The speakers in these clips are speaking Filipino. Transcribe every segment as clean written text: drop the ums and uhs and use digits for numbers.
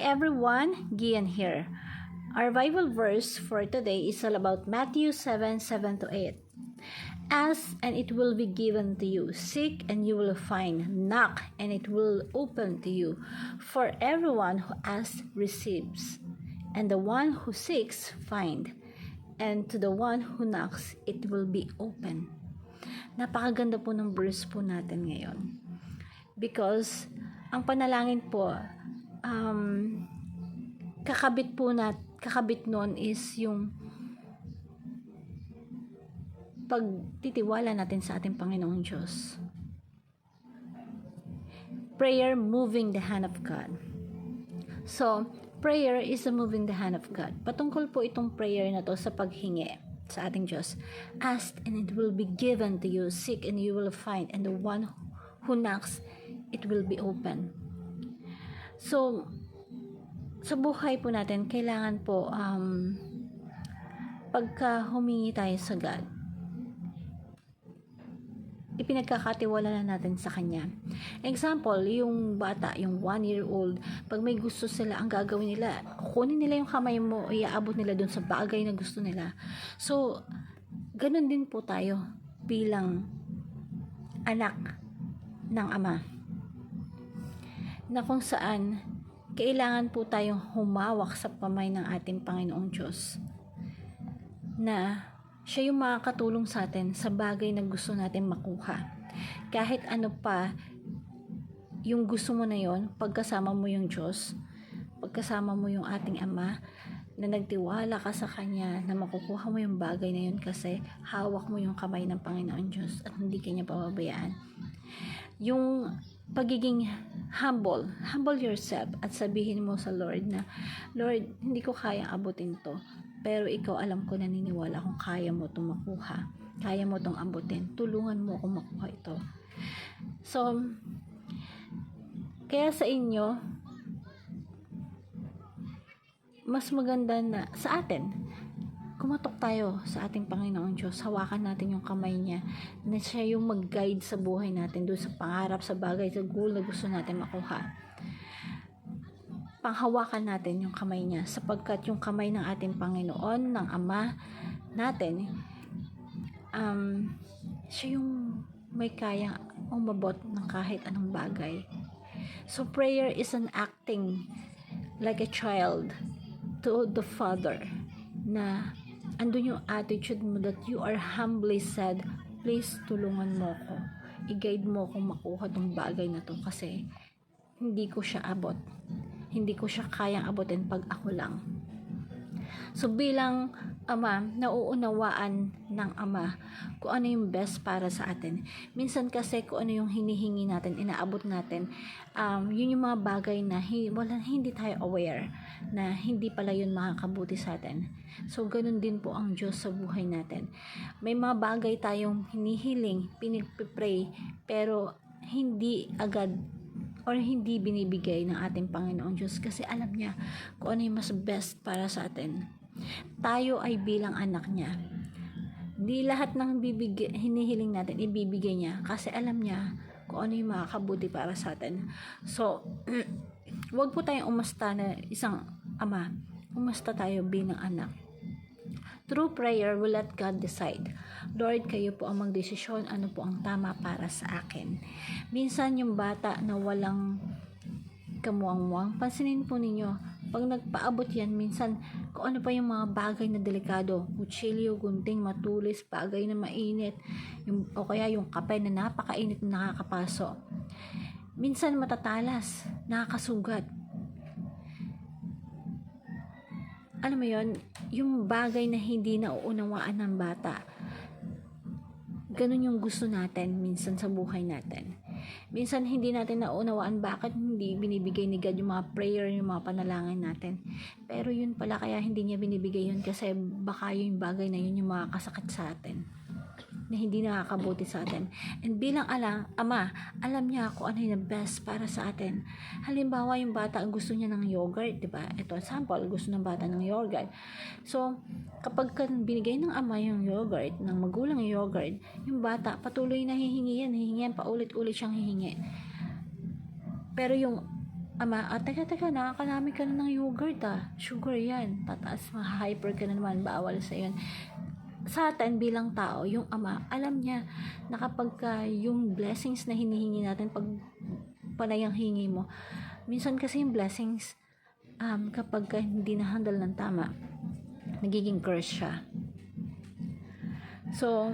Everyone, Gian here. Our Bible verse for today is all about Matthew 7:7-8. Ask and it will be given to you. Seek and you will find. Knock and it will open to you. For everyone who asks receives, and the one who seeks find, and to the one who knocks it will be open. Napakaganda po ng verse po natin ngayon. Because ang panalangin po, kakabit noon is yung pagtitiwala natin sa ating Panginoong Diyos. Prayer moving the hand of God. So, prayer is a moving the hand of God. Patungkol po itong prayer na to sa paghingi sa ating Diyos. Ask and it will be given to you. Seek and you will find. And the one who knocks, it will be open. So, sa buhay po natin, kailangan po pagka humingi tayo sa God, ipinagkakatiwala na natin sa Kanya. Example, yung bata, yung 1-year-old, pag may gusto sila, ang gagawin nila, kukunin nila yung kamay mo, iaabot nila dun sa bagay na gusto nila. So, ganun din po tayo bilang anak ng Ama. Na kung saan, kailangan po tayong humawak sa pamay ng ating Panginoong Diyos. Na siya yung makakatulong sa atin sa bagay na gusto natin makuha. Kahit ano pa yung gusto mo na yon, pagkasama mo yung Diyos, pagkasama mo yung ating Ama, na nagtiwala ka sa Kanya, na makukuha mo yung bagay na yun kasi hawak mo yung kamay ng Panginoon Diyos at hindi Kanya pababayaan. Yung pagiging humble yourself at sabihin mo sa Lord na, Lord, hindi ko kayang abutin to. Pero ikaw, alam ko, naniniwala kung kaya mo itong makuha. Kaya mo itong abutin. Tulungan mo akong makuha ito. So, kaya sa inyo, mas maganda na sa atin, kumatok tayo sa ating Panginoong Diyos. Hawakan natin yung kamay niya na siya yung mag-guide sa buhay natin doon sa pangarap, sa bagay, sa goal na gusto natin makuha. Panghawakan natin yung kamay niya sapagkat yung kamay ng ating Panginoon, ng Ama natin, siya yung may kayang umabot ng kahit anong bagay. So prayer is an acting like a child to the Father, na andun yung attitude mo that you are humbly said, please tulungan mo ko, i-guide mo kung makuha tong bagay na to kasi hindi ko siya abot. Hindi ko siya kayang abutin pag ako lang. So bilang Ama, nauunawaan ng Ama kung ano yung best para sa atin. Minsan kasi kung ano yung hinihingi natin, inaabot natin, yun yung mga bagay na hindi tayo aware na hindi pala yun makakabuti sa atin. So ganun din po ang Diyos sa buhay natin. May mga bagay tayong hinihiling, pinipray, pero hindi agad or hindi binibigay ng ating Panginoong Diyos kasi alam niya kung ano yung mas best para sa atin. Tayo ay bilang anak niya. Di lahat ng hinihiling natin ibibigay niya kasi alam niya kung ano yung makakabuti para sa atin. So, wag po tayong umasta na isang ama. Umasta tayo bilang anak. Through prayer, we'll let God decide. Lord, kayo po ang magdesisyon ano po ang tama para sa akin. Minsan yung bata na walang kamuang-muang, pansinin po ninyo, pag nagpaabot yan, minsan kung ano pa yung mga bagay na delikado, kutsilyo, gunting, matulis, bagay na mainit, o kaya yung kape na napakainit na nakakapaso. Minsan matatalas, nakakasugat. Alam mo yon, yung bagay na hindi nauunawaan ng bata, ganun yung gusto natin minsan sa buhay natin. Minsan hindi natin naunawaan bakit hindi binibigay ni God yung mga prayer, yung mga panalangin natin. Pero yun pala, kaya hindi niya binibigay yun kasi baka yung bagay na yun yung makakasakit sa atin, na hindi nakakabuti sa atin. And bilang Ama, alam niya kung ano yung best para sa atin. Halimbawa, yung bata gusto niya ng yogurt, diba? Ito, example, gusto ng bata ng yogurt. So, kapag binigay ng Ama yung yogurt, ng magulang yung yogurt, yung bata, patuloy na hihingi yan, paulit-ulit siyang hihingi. Pero yung ama, teka, nakakalami ka na ng yogurt sugar yan, tataas, hyper ka na naman, bawal sa yun. Sa atin bilang tao, yung ama, alam niya na kapag yung blessings na hinihingi natin, pag panay ang hingi mo, minsan kasi yung blessings, kapag hindi na-handle ng tama, nagiging curse siya. So,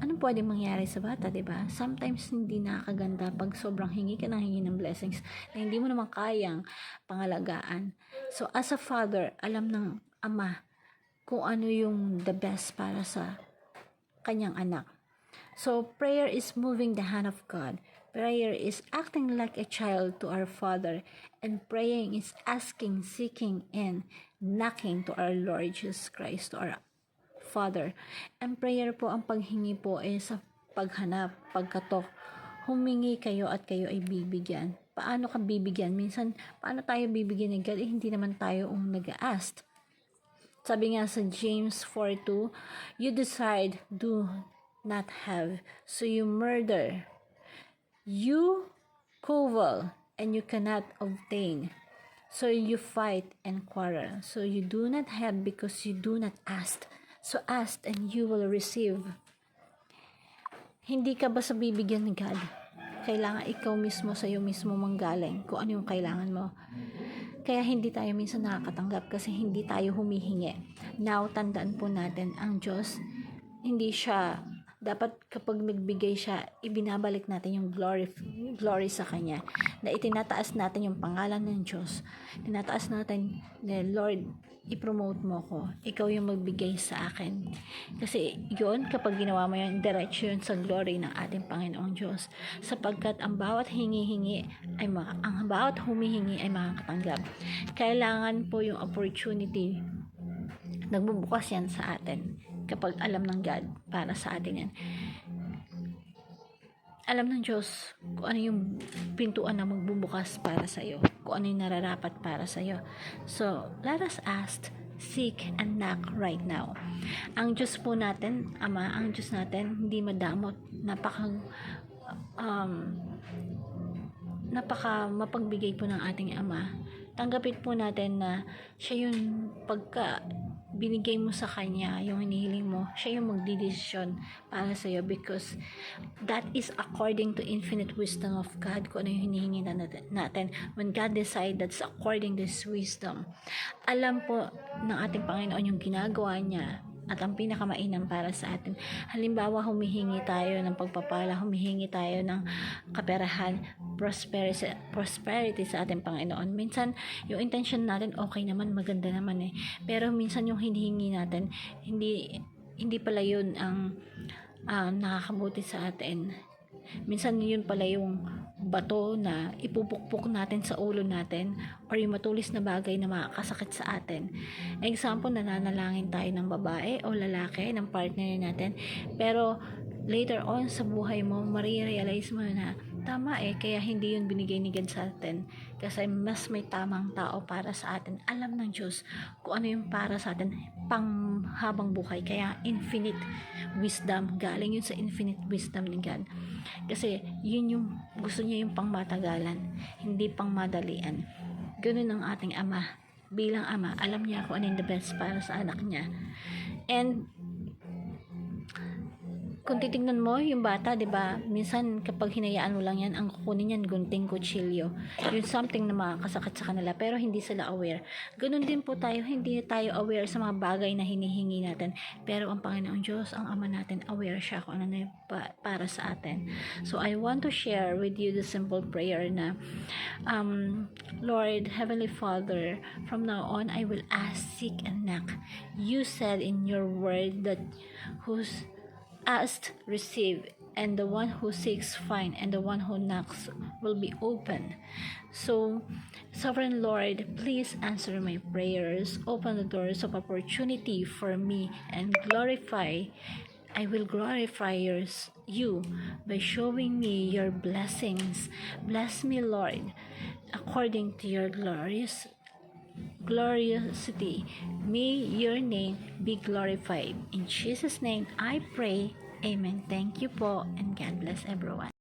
anong pwedeng mangyari sa bata, diba? Sometimes hindi nakakaganda pag sobrang hingi ka ng blessings na hindi mo naman kayang pangalagaan. So, as a father, alam ng ama kung ano yung the best para sa kanyang anak. So, prayer is moving the hand of God. Prayer is acting like a child to our Father. And praying is asking, seeking, and knocking to our Lord Jesus Christ, to our Father. And prayer po, ang paghingi po ay sa paghanap, pagkatok. Humingi kayo at kayo ay bibigyan. Paano ka bibigyan? Minsan, paano tayo bibigyan ng God? Hindi naman tayo nag-a-ask. Sabi nga sa James 4:2, you decide, do not have, so you murder. You covet, and you cannot obtain. So you fight and quarrel. So you do not have because you do not ask. So ask and you will receive. Hindi ka ba sa bibigyan ng God? Kailangan ikaw mismo sa iyo mismo manggaling kung ano yung kailangan mo. Kaya hindi tayo minsan nakakatanggap kasi hindi tayo humihingi. Now, tandaan po natin, ang Diyos, hindi siya, dapat kapag nagbigay siya, ibinabalik natin yung glory sa Kanya. Na itinataas natin yung pangalan ng Diyos. Tinataas natin, Lord, i-promote mo ko. Ikaw yung magbigay sa akin. Kasi yun, kapag ginawa mo yun, diretso yun sa glory ng ating Panginoong Diyos. Sapagkat ang bawat ang bawat humihingi ay makakatanggap. Kailangan po yung opportunity, nagbubukas yan sa atin. Kapag alam ng God, para sa atin yan. Alam ng Diyos kung ano yung pintuan na magbubukas para sa iyo, kung ano yung nararapat para sa iyo. So, let us ask, seek, and knock right now. Ang Diyos po natin, Ama, ang Diyos natin, hindi madamot, napaka mapagbigay po ng ating Ama. Tanggapin po natin na siya yung pagka binigay mo sa Kanya, yung hinihiling mo, siya yung magdidesisyon para sa iyo because that is according to infinite wisdom of God, kung ano yung hinihingi natin. When God decide, that's according to His wisdom. Alam po ng ating Panginoon yung ginagawa niya at ang pinakamainam para sa atin. Halimbawa, humihingi tayo ng pagpapala, humihingi tayo ng kaperahan, prosperity sa ating Panginoon. Minsan, yung intention natin, okay naman, maganda naman Pero minsan yung hinihingi natin, hindi pala yun ang nakakabuti sa atin. Minsan yun pala yung bato na ipupukpok natin sa ulo natin or yung matulis na bagay na makakasakit sa atin. Example, nananalangin tayo ng babae o lalaki, ng partner natin, pero later on sa buhay mo, marirealize mo na tama kaya hindi yun binigay ni God sa atin kasi mas may tamang tao para sa atin. Alam ng Diyos kung ano yung para sa atin pang habang buhay, kaya infinite wisdom, galing yun sa infinite wisdom ni God kasi yun yung gusto niya, yung pangmatagalan, hindi pangmadalian. Ganun ang ating Ama. Bilang Ama, alam niya kung ano yung the best para sa anak niya. And kung titignan mo yung bata, 'di ba? Minsan kapag hinayaan mo lang 'yan, ang kukunin niyan gunting, kutsilyo. Yung something na makakasakit sa kanila pero hindi sila aware. Ganun din po tayo, hindi tayo aware sa mga bagay na hinihingi natin. Pero ang Panginoong Diyos, ang Ama natin, aware siya kung ano na para sa atin. So I want to share with you the simple prayer na Lord, Heavenly Father, from now on I will ask, seek, and knock. You said in your word that who's asked, receive, and the one who seeks, find, and the one who knocks will be open. So, Sovereign Lord, please answer my prayers. Open the doors of opportunity for me and I will glorify you by showing me your blessings. Bless me, Lord, according to your gloriosity. May your name be glorified. In Jesus' name I pray. Amen. Thank you po and God bless everyone.